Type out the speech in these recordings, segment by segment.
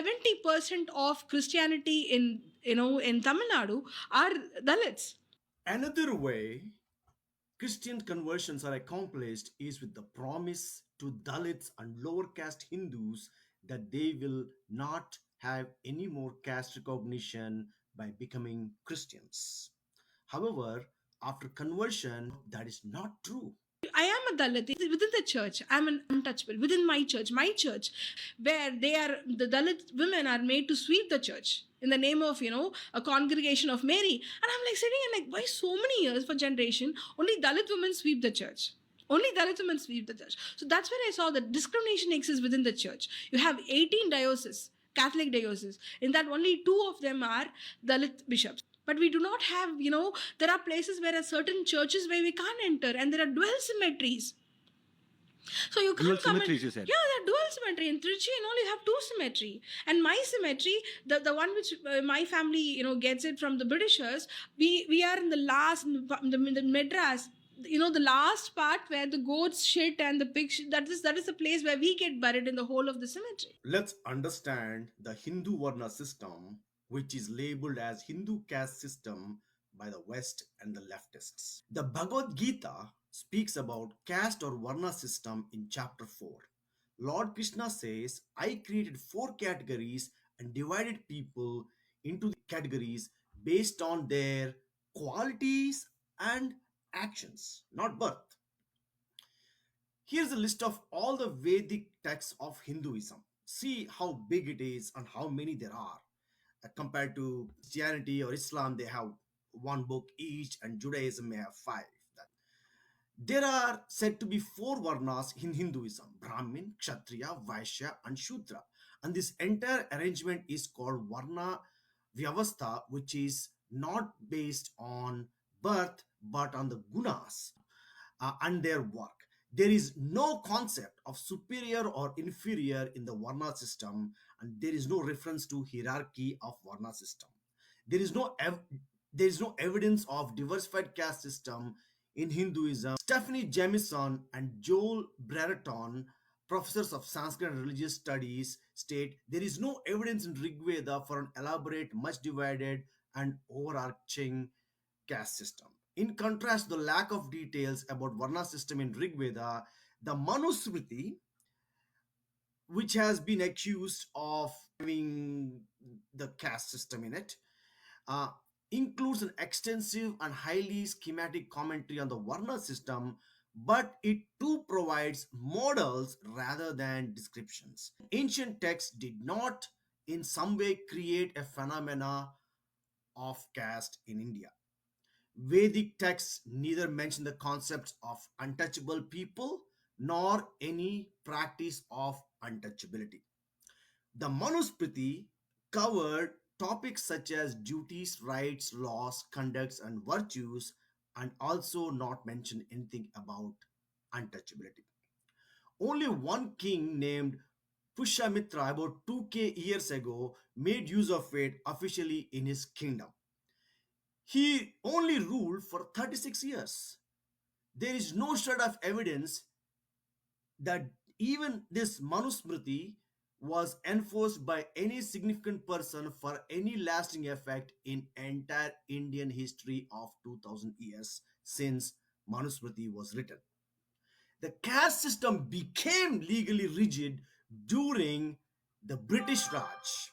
70% of Christianity in Tamil Nadu are Dalits. Another way Christian conversions are accomplished is with the promise to Dalits and lower caste Hindus that they will not have any more caste recognition by becoming Christians. However, after conversion, that is not true. I am a Dalit within the church. I'm an untouchable within my church, where the Dalit women are made to sweep the church in the name of a congregation of Mary. And I'm like sitting and like, why so many years for generation only Dalit women sweep the church? Only Dalit women sweep the church. So that's where I saw that discrimination exists within the church. You have 18 dioceses, Catholic dioceses. In that, only two of them are Dalit bishops. But we do not have, there are places where are certain churches where we can't enter, and there are dual cemeteries. So you Dual can't come and cemeteries, you said. yeah, there are dual cemetery in Trichy and all. You have two cemetery, and my cemetery, the one which my family gets it from the Britishers. We are in the last the Madras. The last part where the goats shit and the pig shit. That is the place where we get buried in the whole of the cemetery. Let's understand the Hindu Varna system, which is labeled as Hindu caste system by the West and the leftists. The Bhagavad Gita speaks about caste or Varna system in chapter 4. Lord Krishna says, I created four categories and divided people into the categories based on their qualities and actions, not birth. Here's a list of all the Vedic texts of Hinduism. See how big it is and how many there are. Compared to Christianity or Islam, they have one book each, and Judaism may have five. There are said to be four varnas in Hinduism: Brahmin, Kshatriya, Vaishya, and Shudra. And this entire arrangement is called Varna Vyavastha, which is not based on birth but on the gunas and their work. There is no concept of superior or inferior in the Varna system, and there is no reference to hierarchy of Varna system. There is there is no evidence of diversified caste system in Hinduism. Stephanie Jamison and Joel Brereton, professors of Sanskrit and religious studies, state there is no evidence in Rig Veda for an elaborate, much divided, and overarching caste system. In contrast, the lack of details about Varna system in Rig Veda, the Manusmriti, which has been accused of having the caste system in it, uh, includes an extensive and highly schematic commentary on the Varna system, but it too provides models rather than descriptions. Ancient texts did not in some way create a phenomena of caste in India. Vedic texts neither mention the concepts of untouchable people nor any practice of untouchability. The Manusmriti covered topics such as duties, rights, laws, conducts, and virtues, and also not mention anything about untouchability. Only one king named Pushyamitra about 2k years ago made use of it officially in his kingdom. He only ruled for 36 years. There is no shred of evidence that even this Manusmriti was enforced by any significant person for any lasting effect in entire Indian history of 2000 years since Manusmriti was written. The caste system became legally rigid during the British Raj,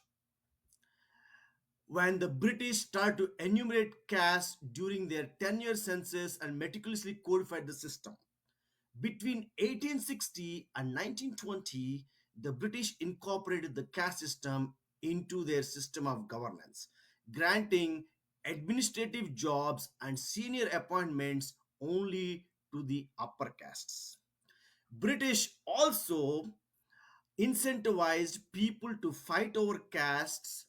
when the British started to enumerate castes during their 10-year census and meticulously codified the system. Between 1860 and 1920, the British incorporated the caste system into their system of governance, granting administrative jobs and senior appointments only to the upper castes. British also incentivized people to fight over castes,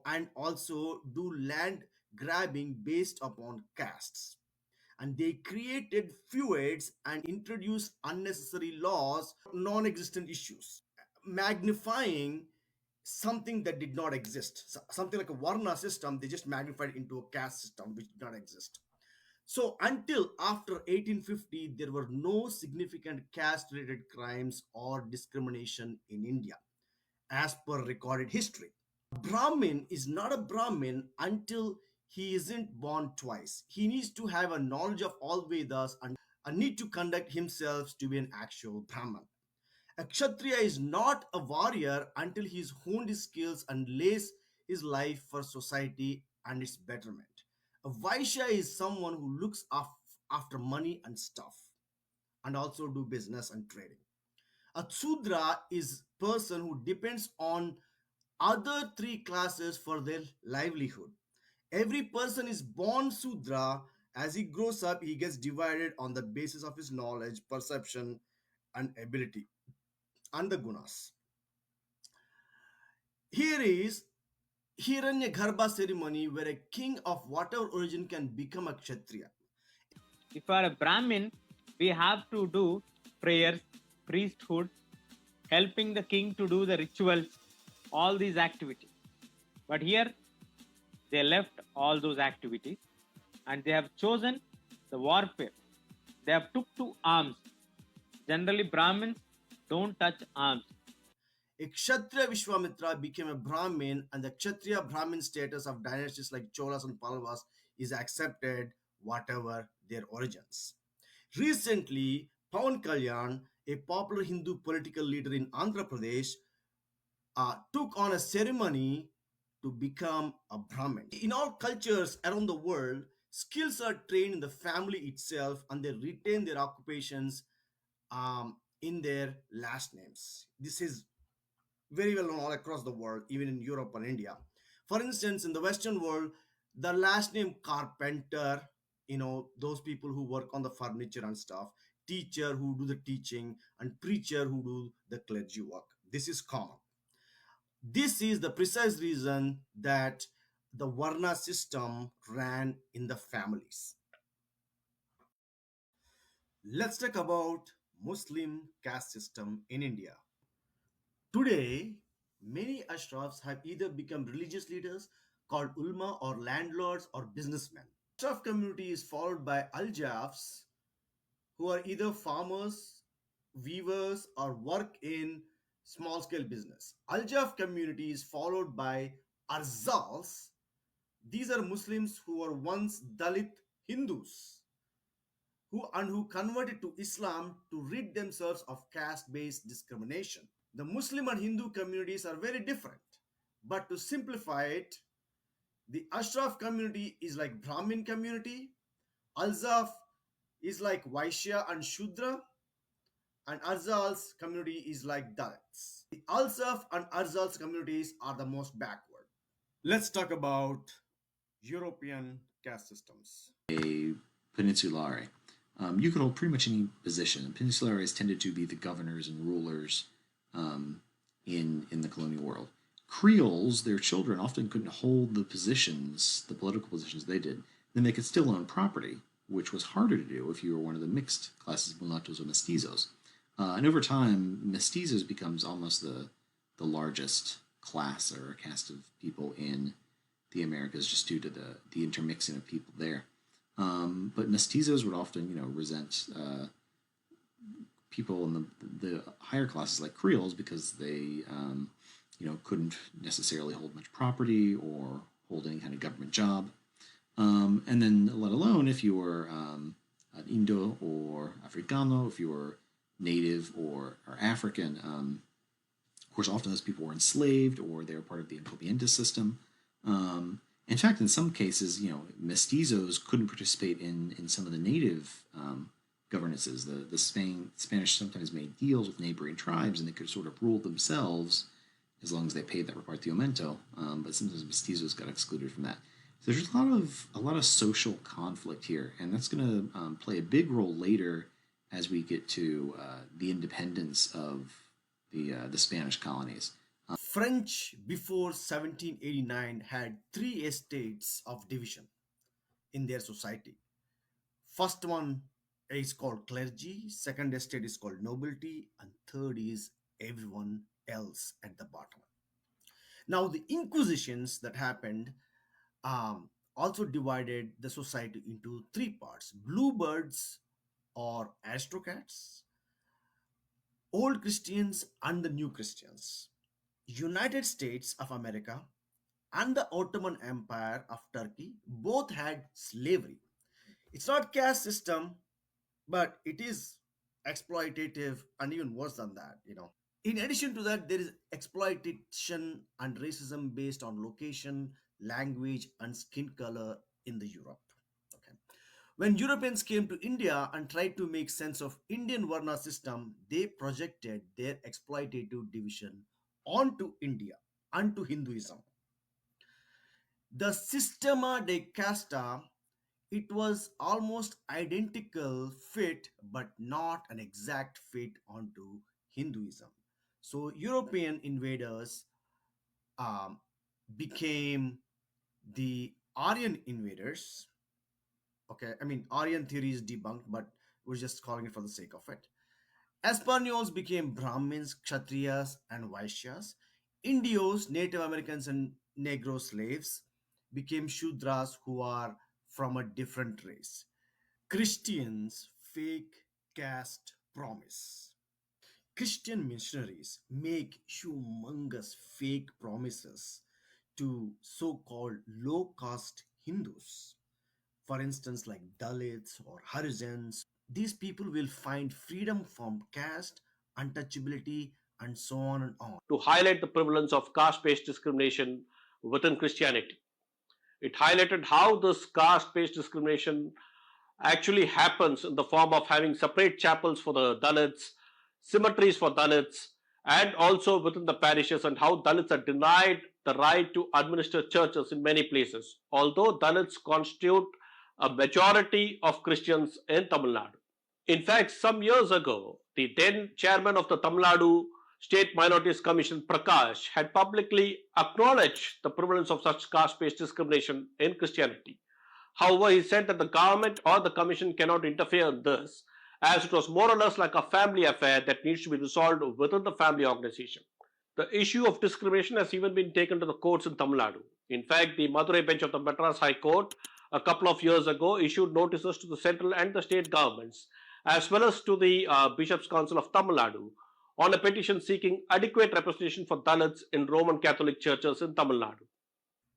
and also do land grabbing based upon castes. And they created feuds and introduced unnecessary laws, non-existent issues, magnifying something that did not exist. Something like a Varna system, they just magnified into a caste system which did not exist. So until after 1850, there were no significant caste-related crimes or discrimination in India. as per recorded history. Brahmin is not a Brahmin until he isn't born twice. He needs to have a knowledge of all Vedas and a need to conduct himself to be an actual Brahman. A Kshatriya is not a warrior until he's honed his skills and lays his life for society and its betterment. A Vaishya is someone who looks after money and stuff and also do business and trading. A Sudra is person who depends on other three classes for their livelihood. Every person is born Sudra. As he grows up, he gets divided on the basis of his knowledge, perception, and ability, and the gunas. Here is Hiranyagarbha ceremony where a king of whatever origin can become a Kshatriya. If you are a Brahmin, we have to do prayers, priesthood, helping the king to do the rituals, all these activities. But here, they left all those activities and they have chosen the warfare. They have took to arms. Generally, Brahmins don't touch arms. A Kshatriya Vishwamitra became a Brahmin, and the Kshatriya Brahmin status of dynasties like Cholas and Pallavas is accepted, whatever their origins. Recently, Pawan Kalyan, a popular Hindu political leader in Andhra Pradesh, took on a ceremony to become a Brahmin. In all cultures around the world, skills are trained in the family itself and they retain their occupations in their last names. This is very well known all across the world, even in Europe and India. For instance, in the Western world, the last name carpenter, those people who work on the furniture and stuff, teacher who do the teaching, and preacher who do the clergy work. This is common. This is the precise reason that the Varna system ran in the families. Let's talk about Muslim caste system in India. Today, many ashrafs have either become religious leaders called ulma or landlords or businessmen. Ashraf community is followed by al-jafs who are either farmers, weavers or work in small scale business. Al-jaf community is followed by arzals. These are Muslims who were once Dalit Hindus who converted to Islam to rid themselves of caste based discrimination. The Muslim and Hindu communities are very different. But to simplify it, the Ashraf community is like Brahmin community, Alzaf is like Vaishya and Shudra, and Arzal's community is like Dalits. The Alsaf and Arzal's communities are the most backward. Let's talk about European caste systems. A peninsulares. You could hold pretty much any position. Peninsulares tended to be the governors and rulers in the colonial world. Creoles, their children, often couldn't hold the positions, the political positions they did. Then they could still own property, which was harder to do if you were one of the mixed classes, mulattoes or mestizos. And over time, mestizos becomes almost the largest class or caste of people in the Americas, just due to the intermixing of people there. But mestizos would often, resent people in the higher classes like Creoles because they, couldn't necessarily hold much property or hold any kind of government job. And then, let alone if you were an Indo or Africano, if you were native or African. Of course, often those people were enslaved or they were part of the encomienda system. In fact, in some cases, mestizos couldn't participate in some of the native governances. The Spanish sometimes made deals with neighboring tribes, and they could sort of rule themselves as long as they paid that repartimiento. But sometimes mestizos got excluded from that. So there's a lot of social conflict here, and that's going to play a big role later as we get to the independence of the Spanish colonies. French before 1789 had three estates of division in their society. First one is called clergy, second estate is called nobility, and third is everyone else at the bottom. Now, the inquisitions that happened also divided the society into three parts: bluebirds or aristocrats, old Christians, and the new Christians. United States of America and the Ottoman Empire of Turkey both had slavery. It's not caste system, but it is exploitative and even worse than that. In addition to that, there is exploitation and racism based on location, language, and skin color in the Europe. Okay. When Europeans came to India and tried to make sense of Indian Varna system, they projected their exploitative division onto India, onto Hinduism. The Systema de Casta, it was almost identical fit, but not an exact fit onto Hinduism. So European invaders um, became the Aryan invaders. Okay, I mean Aryan theory is debunked, but we're just calling it for the sake of it. Espanols became Brahmins, Kshatriyas, and Vaishyas. Indios, Native Americans, and Negro slaves became Shudras, who are from a different race. Christians fake caste promise. Christian missionaries make humongous fake promises to so called low caste Hindus. For instance, like Dalits or Harijans, these people will find freedom from caste, untouchability, and so on and on. To highlight the prevalence of caste based discrimination within Christianity. It highlighted how this caste based discrimination actually happens in the form of having separate chapels for the Dalits, cemeteries for Dalits, and also within the parishes, and how Dalits are denied the right to administer churches in many places, although Dalits constitute a majority of Christians in Tamil Nadu. In fact, some years ago, the then chairman of the Tamil Nadu State Minorities Commission, Prakash, had publicly acknowledged the prevalence of such caste based discrimination in Christianity. However, he said that the government or the commission cannot interfere in this, as it was more or less like a family affair that needs to be resolved within the family organization. The issue of discrimination has even been taken to the courts in Tamil Nadu. In fact, the Madurai bench of the Madras High Court a couple of years ago issued notices to the central and the state governments, as well as to the Bishops' Council of Tamil Nadu, on a petition seeking adequate representation for Dalits in Roman Catholic churches in Tamil Nadu.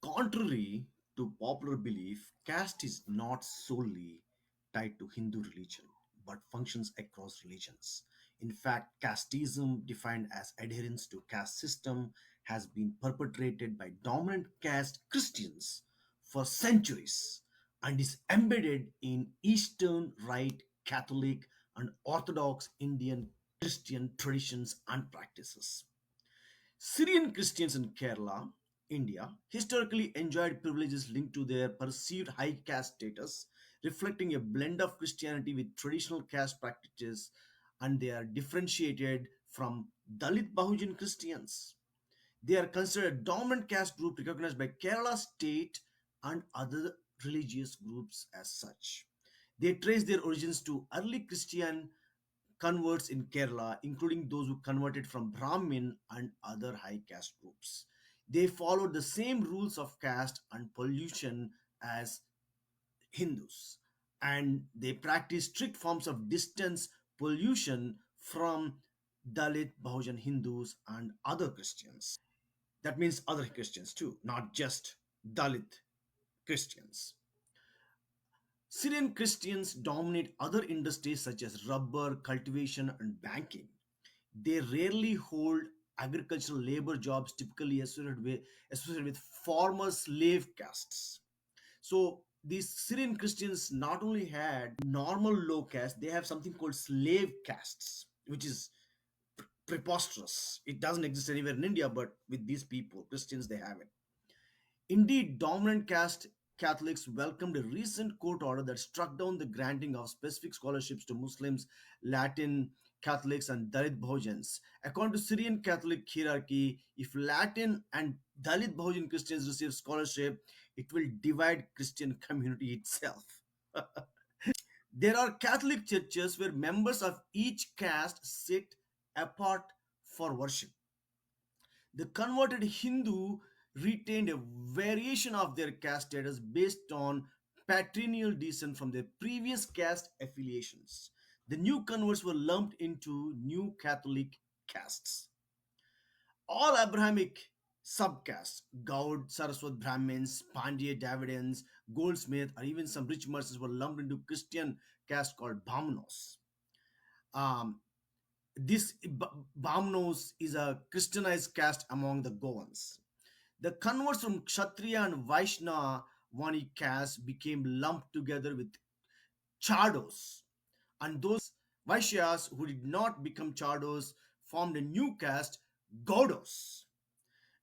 Contrary to popular belief, caste is not solely tied to Hindu religion, but functions across religions. In fact, casteism, defined as adherence to caste system, has been perpetrated by dominant caste Christians for centuries and is embedded in Eastern Rite Catholic and Orthodox Indian Christian traditions and practices. Syrian Christians in Kerala, India, historically enjoyed privileges linked to their perceived high caste status, reflecting a blend of Christianity with traditional caste practices, and they are differentiated from Dalit Bahujan Christians. They are considered a dominant caste group recognized by Kerala state and other religious groups as such. They trace their origins to early Christian converts in Kerala, including those who converted from Brahmin and other high caste groups. They followed the same rules of caste and pollution as Hindus, and they practice strict forms of distance pollution from Dalit Bahujan Hindus and other Christians. That means other Christians too, not just Dalit Christians. Syrian Christians dominate other industries such as rubber, cultivation, and banking. They rarely hold agricultural labor jobs typically associated with former slave castes. So these Syrian Christians not only had normal low caste, they have something called slave castes, which is preposterous. It doesn't exist anywhere in India, but with these people, Christians, they have it. Indeed, dominant caste Catholics welcomed a recent court order that struck down the granting of specific scholarships to Muslims, Latin Catholics, and Dalit Bahojans. According to Syrian Catholic hierarchy, if Latin and Dalit Bahojan Christians receive scholarship, it will divide Christian community itself. There are Catholic churches where members of each caste sit apart for worship. The converted Hindu retained a variation of their caste status based on patrilineal descent from their previous caste affiliations. The new converts were lumped into new Catholic castes. All Abrahamic subcastes, Gaud, Saraswat Brahmins, Pandya Davidans, Goldsmith, or even some rich merchants were lumped into Christian caste called Bhamnos. Um, this Bhamnos is a Christianized caste among the Goans. The converts from Kshatriya and Vaishnava Vani caste became lumped together with Chados, and those Vaishyas who did not become Chados formed a new caste, Gaudos.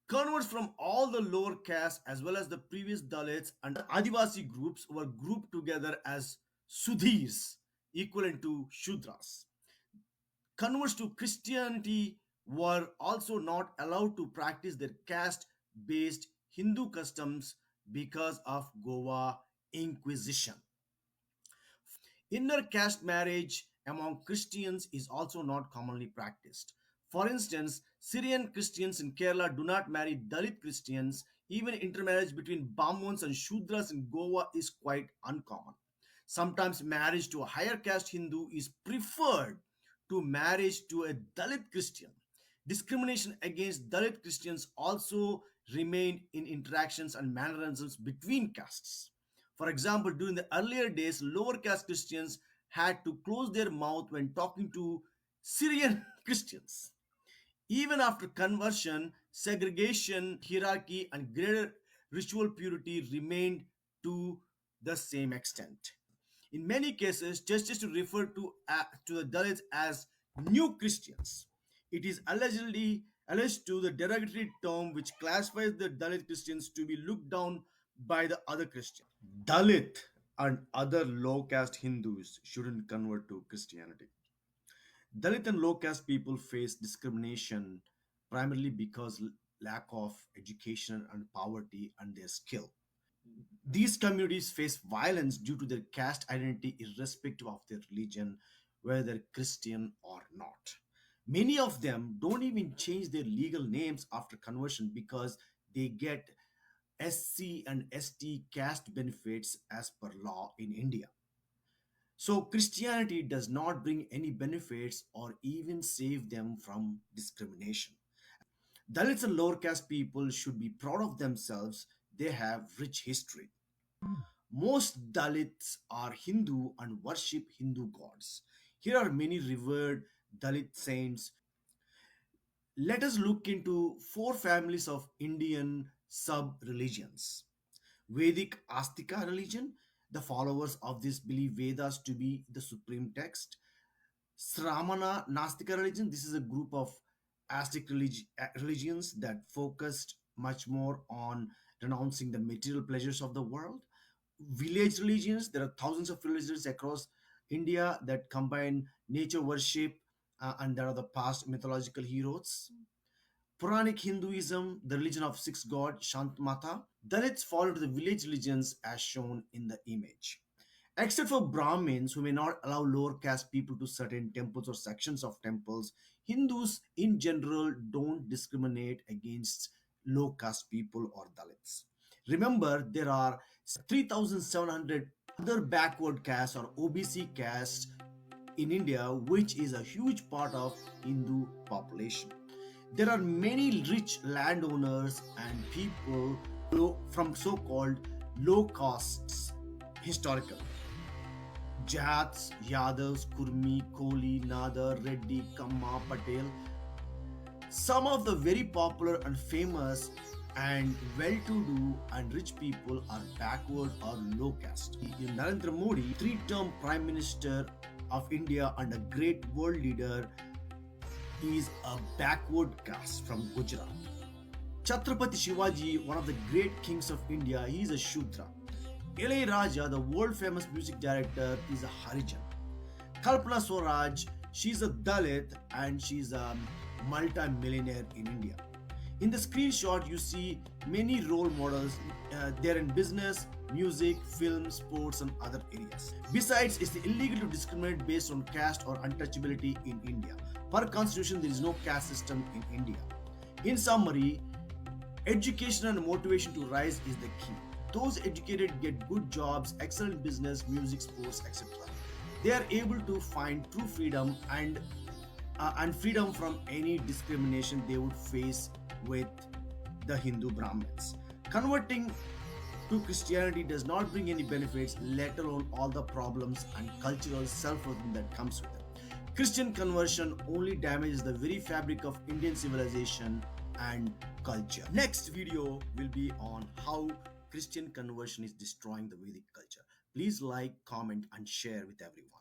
Converts from all the lower castes as well as the previous Dalits and Adivasi groups were grouped together as Sudhirs, equivalent to Shudras. Converts to Christianity were also not allowed to practice their caste based Hindu customs because of Goa Inquisition. Inner caste marriage among Christians is also not commonly practiced. For instance, Syrian Christians in Kerala do not marry Dalit Christians. Even intermarriage between Brahmins and Shudras in Goa is quite uncommon. Sometimes marriage to a higher caste Hindu is preferred to marriage to a Dalit Christian. Discrimination against Dalit Christians also remained in interactions and mannerisms between castes. For example, during the earlier days, lower caste Christians had to close their mouth when talking to Syrian Christians. Even after conversion, segregation, hierarchy, and greater ritual purity remained to the same extent. In many cases, churches refer to the Dalits as new Christians. It is alleged to the derogatory term which classifies the Dalit Christians to be looked down by the other Christians. Dalit and other low caste Hindus shouldn't convert to Christianity. Dalit and low caste people face discrimination primarily because lack of education and poverty and their skill. These communities face violence due to their caste identity irrespective of their religion, whether they're Christian or not. Many of them don't even change their legal names after conversion because they get SC and ST caste benefits as per law in India. So Christianity does not bring any benefits or even save them from discrimination. Dalits and lower caste people should be proud of themselves. They have rich history. Most Dalits are Hindu and worship Hindu gods. Here are many revered Dalit saints. Let us look into four families of Indian sub religions. Vedic Astika religion, the followers of this believe Vedas to be the supreme text. Sramana Nastika religion, this is a group of Aztec religions that focused much more on renouncing the material pleasures of the world. Village religions, there are thousands of villages across India that combine nature worship, and there are the past mythological heroes. Puranic Hinduism, the religion of six gods, Shantmata. Dalits follow the village religions as shown in the image. Except for Brahmins, who may not allow lower caste people to certain temples or sections of temples, Hindus in general don't discriminate against low caste people or Dalits. Remember, there are 3,700 other backward castes or OBC castes in India, which is a huge part of Hindu population. There are many rich landowners and people from so-called low castes historically. Jats, Yadavs, Kurmi, Koli, Nadar, Reddy, Kamma, Patel. Some of the very popular and famous and well-to-do and rich people are backward or low caste. Narendra Modi, three-term Prime Minister of India and a great world leader, is a backward caste from Gujarat. Chhatrapati Shivaji, one of the great kings of India, he is a Shudra. Raja, the world famous music director, is a Harijan. Kalpana Swaraj, she's a Dalit and she's a multi-millionaire in India. In the screenshot, you see many role models. They're in business, music, film, sports, and other areas. Besides, it's illegal to discriminate based on caste or untouchability in India. Per constitution, there is no caste system in India. In summary, education and motivation to rise is the key. Those educated get good jobs, excellent business, music, sports, etc. They are able to find true freedom and freedom from any discrimination they would face with the Hindu Brahmins. Converting to Christianity does not bring any benefits, let alone all the problems and cultural self-worth that comes with it. Christian conversion only damages the very fabric of Indian civilization and culture. Next video will be on how Christian conversion is destroying the Vedic culture. Please like, comment, and share with everyone.